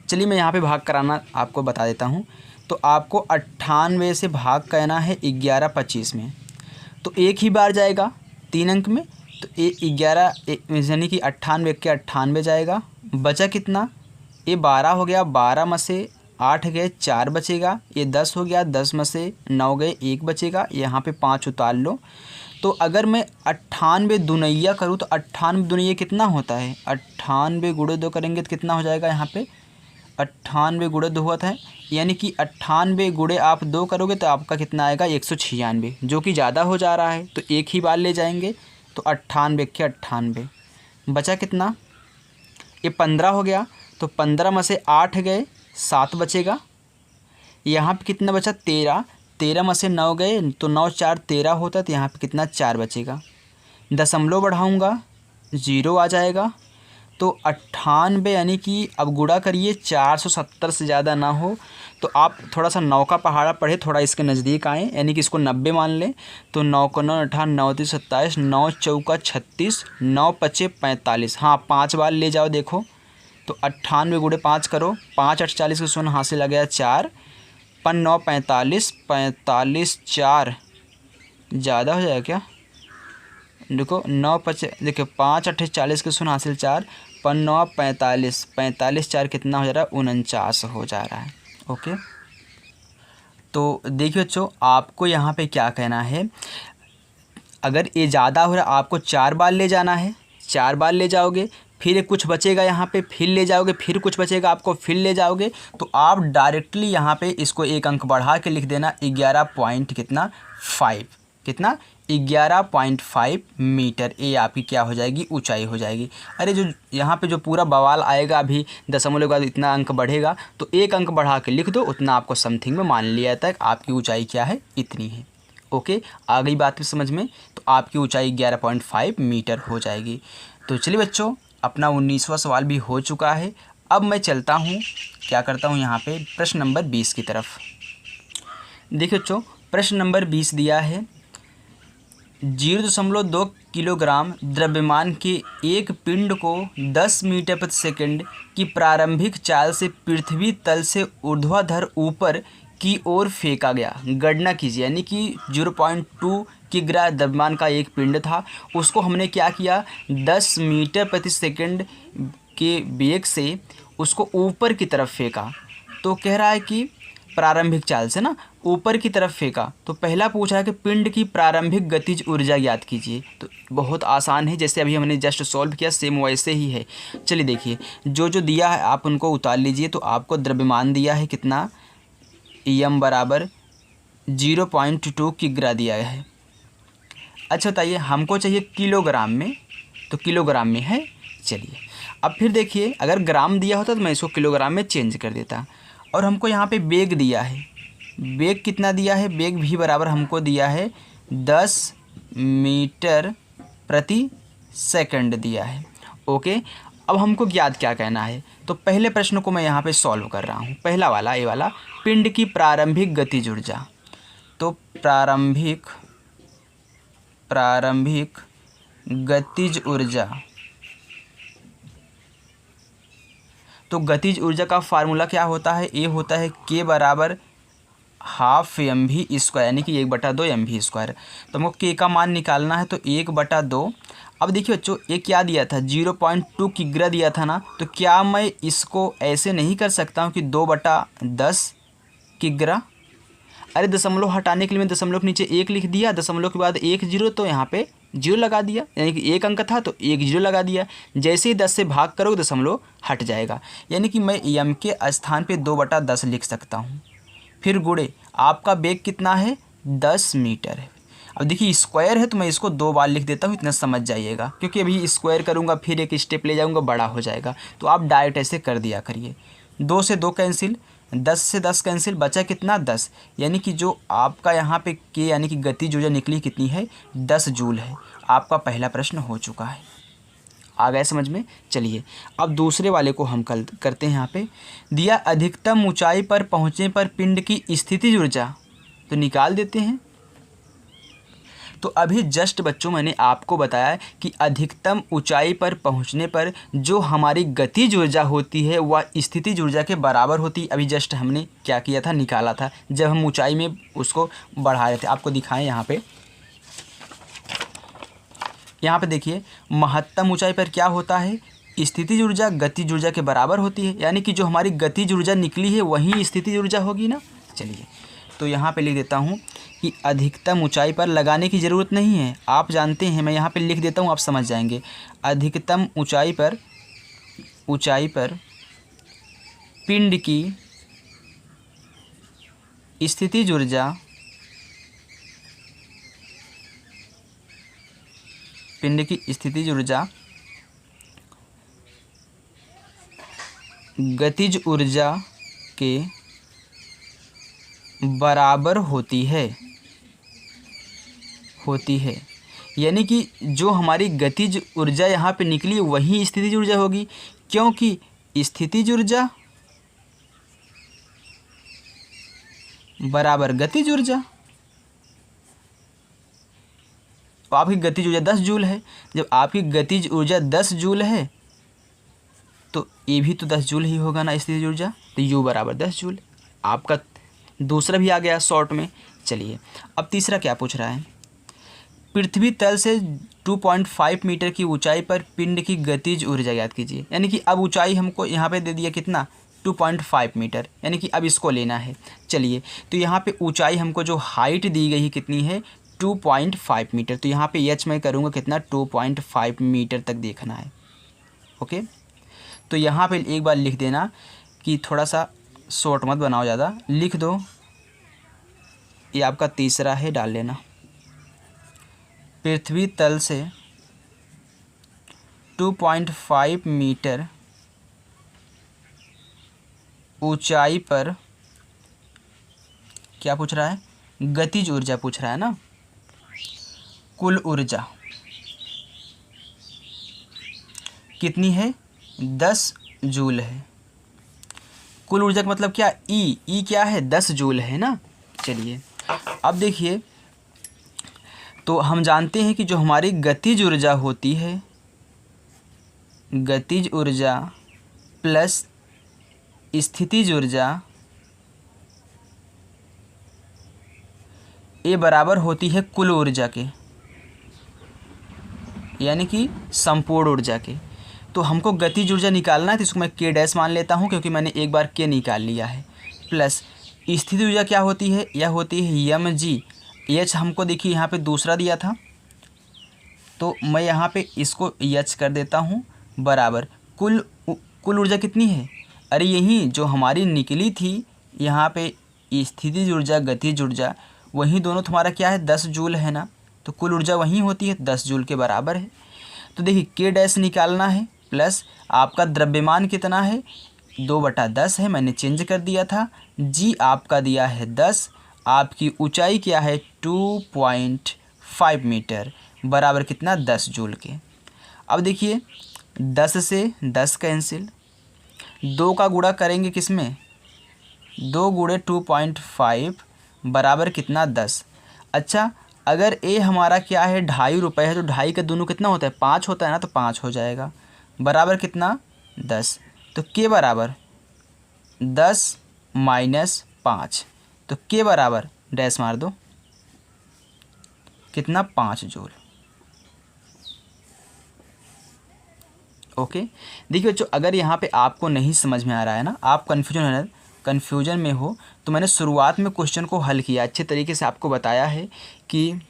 चलिए मैं यहाँ पे भाग कराना आपको बता देता हूँ। तो आपको 98 से भाग करना है 1125 में, तो एक ही बार जाएगा 3 अंक में, तो 11 यानी कि 98 के 98 जाएगा, बचा कितना, ये 12 हो गया, 12 में से 8 गए 4 बचेगा, ये 10 हो गया, 10 में से 9 गए 1 बचेगा, यहाँ पे 5 उतार लो। तो अगर मैं 98 दुनैया करूँ तो 98 दुनैया कितना होता है, 98 गुणे 2 करेंगे तो कितना हो जाएगा, यहाँ पे 98 गुणे 2 होता है, यानी कि 98 गुणे आप 2 करोगे तो आपका कितना आएगा 196, जो कि ज़्यादा हो जा रहा है, तो एक ही बार ले जाएंगे। तो 98 के 98 बचा कितना, ये 15 हो गया, तो 15 में से 8 गए 7 बचेगा, यहाँ पे कितना बचा 13, 13 में से 9 गए तो 9 4 13 होता है, तो यहाँ पे कितना 4 बचेगा। दशमलव बढ़ाऊँगा 0 आ जाएगा। तो 98 यानी कि अब गुणा करिए, 470 से ज़्यादा ना हो, तो आप थोड़ा सा 9 का पहाड़ा पढ़े, थोड़ा इसके नज़दीक आएँ, यानी कि इसको 90 मान लें। तो 9 को 9 18 9 3 27, 9 चौका 36, 9 पचे 45, हाँ 5 बार ले जाओ देखो। तो 98 गुणे 5 करो, 5 8 40 का शून्य हासिल आ गया 4, 5 9 45, 45 4 ज़्यादा हो जाएगा क्या, देखो 9 5 देखो 5 8 40 के शून्य हासिल 4, 5 9 45, 45 4 कितना हो जा रहा है 49 हो जा रहा है। ओके तो देखिए बच्चों आपको यहाँ पे क्या कहना है, अगर ये ज़्यादा हो रहा है आपको 4 बार ले जाना है, 4 बार ले जाओगे, फिर कुछ बचेगा यहाँ पे, फिर ले जाओगे, फिर कुछ बचेगा आपको, फिर ले जाओगे, तो आप डायरेक्टली यहाँ पे इसको एक अंक बढ़ा के लिख देना 11 पॉइंट कितना 5, कितना 11.5 मीटर, ये आपकी क्या हो जाएगी ऊंचाई हो जाएगी। अरे जो यहाँ पे जो पूरा बवाल आएगा, अभी दशमलव के बाद इतना अंक बढ़ेगा, तो एक अंक बढ़ा के लिख दो, उतना आपको समथिंग में मान लिया जाता है आपकी ऊंचाई क्या है, इतनी है। ओके आ गई बात समझ में, तो आपकी ऊंचाई 11.5 मीटर हो जाएगी। तो चलिए बच्चों अपना 19वां सवाल भी हो चुका है। अब मैं चलता हूँ, क्या करता हूँ यहाँ पे प्रश्न नंबर 20 की तरफ। देखिए बच्चों प्रश्न नंबर 20 दिया है, 0.2 किलोग्राम द्रव्यमान के एक पिंड को 10 मीटर प्रति सेकंड की प्रारंभिक चाल से पृथ्वी तल से ऊर्ध्वाधर ऊपर की ओर फेंका गया। गणना कीजिए, यानी कि 0.2 किग्रा द्रव्यमान का एक पिंड था, उसको हमने क्या किया 10 मीटर प्रति सेकंड के वेग से उसको ऊपर की तरफ फेंका। तो कह रहा है कि प्रारंभिक चाल से ना ऊपर की तरफ फेंका। तो पहला पूछा है कि पिंड की प्रारंभिक गतिज ऊर्जा ज्ञात कीजिए। तो बहुत आसान है, जैसे अभी हमने जस्ट सॉल्व किया सेम वैसे ही है। चलिए देखिए, जो जो दिया है आप उनको उतार लीजिए। तो आपको द्रव्यमान दिया है कितना, m बराबर 0.2 किग्रा दिया है। अच्छा बताइए, हमको चाहिए किलोग्राम में, तो किलोग्राम में है। चलिए अब फिर देखिए, अगर ग्राम दिया होता तो मैं इसको किलोग्राम में चेंज कर देता। और हमको यहाँ पे वेग दिया है, वेग कितना दिया है, वेग भी बराबर हमको दिया है 10 मीटर प्रति सेकंड दिया है। ओके, अब हमको ज्ञात क्या कहना है। तो पहले प्रश्न को मैं यहाँ पे सॉल्व कर रहा हूँ, पहला वाला ये वाला, पिंड की प्रारंभिक गतिज ऊर्जा। तो प्रारंभिक गतिज ऊर्जा, तो गतिज ऊर्जा का फार्मूला क्या होता है, ये होता है K बराबर हाफ mv², यानी कि 1/2 mv²। तो हमको K का मान निकालना है, तो 1/2। अब देखिए बच्चों, ये क्या दिया था, 0.2 किग्रा दिया था ना। तो क्या मैं इसको ऐसे नहीं कर सकता हूँ कि 2/10 किग्रा। अरे दशमलव हटाने के लिए मैं दशमलव के नीचे 1 लिख दिया, दशमलव के बाद 1 0, तो यहाँ पे 0 लगा दिया, यानी कि 1 अंक था तो 1 0 लगा दिया। जैसे ही 10 से भाग करोगे दशमलव हट जाएगा, यानी कि मैं m के स्थान पे 2/10 लिख सकता हूँ। फिर गुणे आपका वेग कितना है, 10 मीटर है। अब देखिए स्क्वायर है तो मैं इसको 2 बार लिख देता हूँ, इतना समझ जाइएगा, क्योंकि अभी स्क्वायर करूँगा फिर एक स्टेप ले जाऊँगा, बड़ा हो जाएगा। तो आप डायरेक्ट ऐसे कर दिया करिए। 2 से 2 कैंसिल, 10 से 10 कैंसिल, बचा कितना 10, यानी कि जो आपका यहाँ पे के यानी कि गतिज ऊर्जा निकली कितनी है, 10 जूल है। आपका पहला प्रश्न हो चुका है, आ गया समझ में। चलिए अब दूसरे वाले को हम कल करते हैं। यहाँ पे दिया अधिकतम ऊंचाई पर पहुँचने पर पिंड की स्थितिज ऊर्जा, तो निकाल देते हैं। तो अभी जस्ट बच्चों मैंने आपको बताया कि अधिकतम ऊंचाई पर पहुंचने पर जो हमारी गतिज ऊर्जा होती है वह स्थितिज ऊर्जा के बराबर होती है। अभी जस्ट हमने क्या किया था, निकाला था, जब हम ऊंचाई में उसको बढ़ा रहे थे। आपको दिखाएं यहाँ पे देखिए, महत्तम ऊंचाई पर क्या होता है, स्थितिज ऊर्जा गतिज ऊर्जा के बराबर होती है, यानी कि जो हमारी गतिज ऊर्जा निकली है वही स्थितिज ऊर्जा होगी ना। चलिए तो यहाँ पे लिख देता हूँ कि अधिकतम ऊंचाई पर लगाने की ज़रूरत नहीं है, आप जानते हैं, मैं यहाँ पे लिख देता हूँ, आप समझ जाएंगे। अधिकतम ऊंचाई पर पिंड की स्थितिज ऊर्जा, पिंड की स्थितिज ऊर्जा गतिज ऊर्जा के बराबर होती है, यानी कि जो हमारी गतिज ऊर्जा यहाँ पे निकली वही स्थितिज ऊर्जा होगी, क्योंकि स्थितिज ऊर्जा बराबर गतिज ऊर्जा। तो आपकी गतिज ऊर्जा 10 जूल है, जब आपकी गतिज ऊर्जा 10 जूल है तो ये भी तो 10 जूल ही होगा ना स्थितिज ऊर्जा, तो U बराबर 10 जूल। आपका दूसरा भी आ गया शॉर्ट में। चलिए अब तीसरा क्या पूछ रहा है, पृथ्वी तल से 2.5 मीटर की ऊंचाई पर पिंड की गतिज ऊर्जा याद कीजिए। यानी कि अब ऊंचाई हमको यहाँ पे दे दिया कितना, 2.5 मीटर, यानी कि अब इसको लेना है। चलिए तो यहाँ पे ऊंचाई हमको जो हाइट दी गई है कितनी है, 2.5 मीटर। तो यहाँ पे एच मैं करूँगा कितना, 2.5 मीटर तक देखना है। ओके, तो यहाँ पे एक बार लिख देना कि थोड़ा सा शॉर्ट मत बनाओ, ज़्यादा लिख दो। ये आपका तीसरा है, डाल लेना। पृथ्वी तल से 2.5 मीटर ऊंचाई पर क्या पूछ रहा है, गतिज ऊर्जा पूछ रहा है ना। कुल ऊर्जा कितनी है, 10 जूल है। कुल ऊर्जा का मतलब क्या, ई क्या है, 10 जूल है ना। चलिए अब देखिए, तो हम जानते हैं कि जो हमारी गतिज ऊर्जा होती है, गतिज ऊर्जा प्लस स्थितिज ऊर्जा, ये बराबर होती है कुल ऊर्जा के, यानी कि संपूर्ण ऊर्जा के। तो हमको गतिज ऊर्जा निकालना है, तो इसको मैं K डैश मान लेता हूँ, क्योंकि मैंने एक बार K निकाल लिया है, प्लस स्थिति ऊर्जा क्या होती है, यह होती है mg। एच हमको देखिए यहाँ पे दूसरा दिया था, तो मैं यहाँ पे इसको एच कर देता हूँ बराबर कुल ऊर्जा कितनी है, अरे यही जो हमारी निकली थी यहाँ पे स्थितिज ऊर्जा गतिज ऊर्जा, वही दोनों तुम्हारा क्या है 10 जूल है ना, तो कुल ऊर्जा वही होती है 10 जूल के बराबर है। तो देखिए के डैश निकालना है प्लस आपका द्रव्यमान कितना है 2/10 है, मैंने चेंज कर दिया था। जी आपका दिया है 10, आपकी ऊंचाई क्या है 2.5 मीटर बराबर कितना 10 जूल के। अब देखिए 10 से 10 कैंसिल, 2 का गुणा करेंगे किस में 2 गुणे 2.5 बराबर कितना 10। अच्छा अगर ए हमारा क्या है 2.5 रुपये है तो 2.5 का दोनों कितना होता है 5 होता है ना, तो 5 हो जाएगा बराबर कितना 10। तो के बराबर 10 माइनस 5, तो के बराबर डैश मार दो कितना 5 जूल। ओके देखिए बच्चों, अगर यहाँ पे आपको नहीं समझ में आ रहा है ना, आप कन्फ्यूजन में हो, तो मैंने शुरुआत में क्वेश्चन को हल किया, अच्छे तरीके से आपको बताया है कि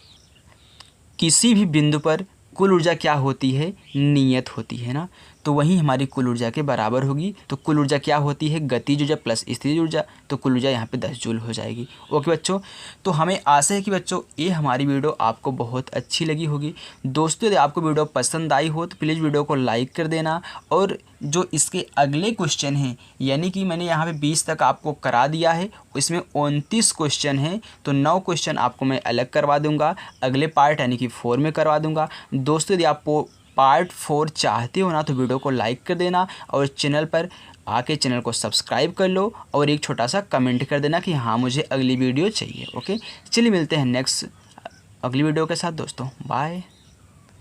किसी भी बिंदु पर कुल ऊर्जा क्या होती है नियत होती है ना, तो वही हमारी कुल ऊर्जा के बराबर होगी। तो कुल ऊर्जा क्या होती है गतिज ऊर्जा प्लस स्थितिज ऊर्जा, तो कुल ऊर्जा यहाँ पे 10 जूल हो जाएगी। ओके बच्चों, तो हमें आशा है कि बच्चों ये हमारी वीडियो आपको बहुत अच्छी लगी होगी। दोस्तों यदि आपको वीडियो पसंद आई हो तो प्लीज़ वीडियो को लाइक कर देना, और जो इसके अगले क्वेश्चन हैं यानी कि मैंने यहाँ पे 20 तक आपको करा दिया है, इसमें 29 क्वेश्चन हैं, तो 9 क्वेश्चन आपको मैं अलग करवा दूंगा, अगले पार्ट यानी कि 4 में करवा दूंगा। दोस्तों यदि आपको पार्ट 4 चाहते हो ना तो वीडियो को लाइक कर देना, और चैनल पर आके चैनल को सब्सक्राइब कर लो, और एक छोटा सा कमेंट कर देना कि हाँ मुझे अगली वीडियो चाहिए। ओके चलिए मिलते हैं नेक्स्ट अगली वीडियो के साथ दोस्तों, बाय।